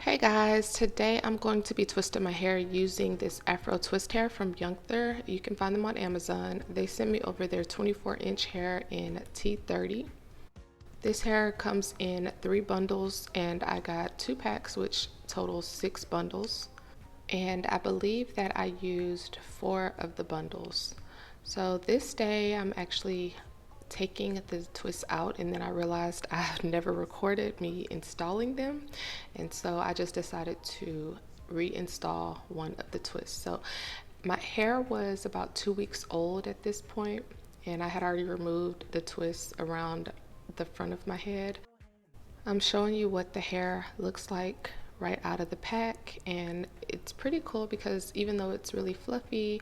Hey guys, today I'm going to be twisting my hair using this Afro twist hair from Youngther. You can find them on Amazon. They sent me over their 24-inch hair in T30. This hair comes in 3 bundles and I got 2 packs, which totals 6 bundles. And I believe that I used 4 of the bundles. So this day I'm actually taking the twists out, and then I realized I've never recorded me installing them, and so I just decided to reinstall one of the twists. So my hair was about 2 weeks old at this point, and I had already removed the twists around the front of my head. I'm showing you what the hair looks like right out of the pack, and it's pretty cool because even though it's really fluffy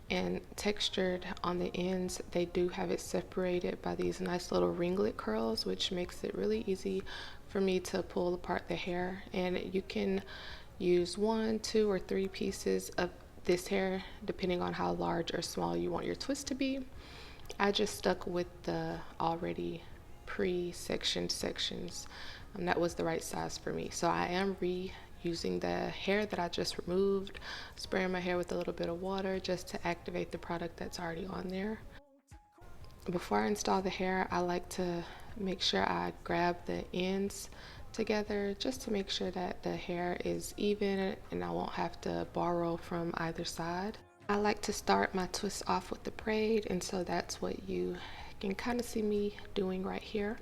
and textured on the ends, they do have it separated by these nice little ringlet curls, which makes it really easy for me to pull apart the hair. And you can use 1, 2, or 3 pieces of this hair depending on how large or small you want your twist to be. I just stuck with the already pre-sectioned sections. That was the right size for me. So I am using the hair that I just removed, spraying my hair with a little bit of water just to activate the product that's already on there. Before I install the hair, I like to make sure I grab the ends together just to make sure that the hair is even and I won't have to borrow from either side. I like to start my twist off with the braid, and so that's what you can kind of see me doing right here.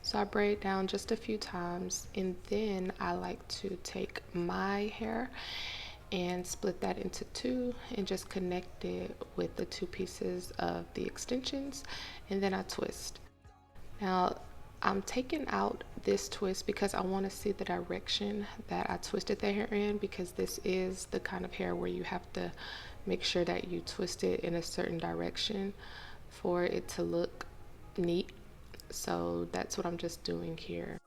So I braid down just a few times, and then I like to take my hair and split that into 2 and just connect it with the 2 pieces of the extensions, and then I twist. Now I'm taking out this twist because I want to see the direction that I twisted the hair in, because this is the kind of hair where you have to make sure that you twist it in a certain direction for it to look neat. So that's what I'm just doing here.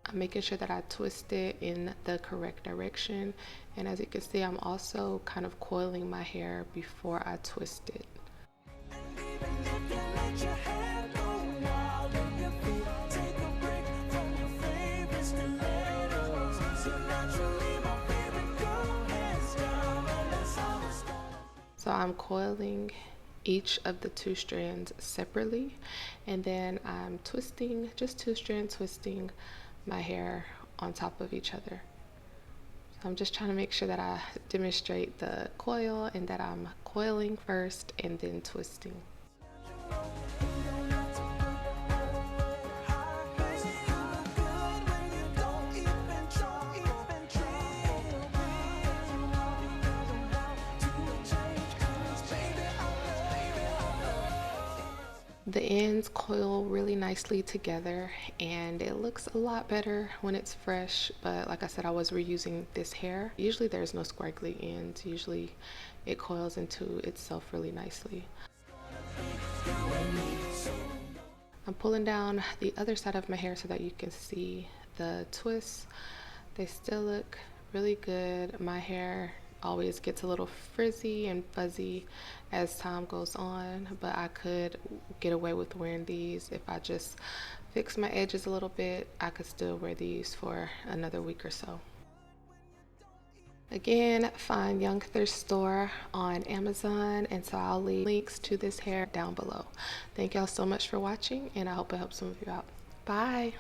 I'm making sure that I twist it in the correct direction, and as you can see, I'm also kind of coiling my hair before I twist it. So I'm coiling each of the 2 strands separately, and then I'm twisting, just 2 strand twisting my hair on top of each other. So I'm just trying to make sure that I demonstrate the coil and that I'm coiling first and then twisting. The ends coil really nicely together, and it looks a lot better when it's fresh, but like I said, I was reusing this hair. Usually there's no squiggly ends. Usually it coils into itself really nicely. I'm pulling down the other side of my hair so that you can see the twists. They still look really good. My hair always gets a little frizzy and fuzzy as time goes on, but I could get away with wearing these if I just fix my edges a little bit. I could still wear these for another week or so. Again, find Youngther's store on Amazon, and so I'll leave links to this hair down below. Thank y'all so much for watching, and I hope it helps some of you out. Bye.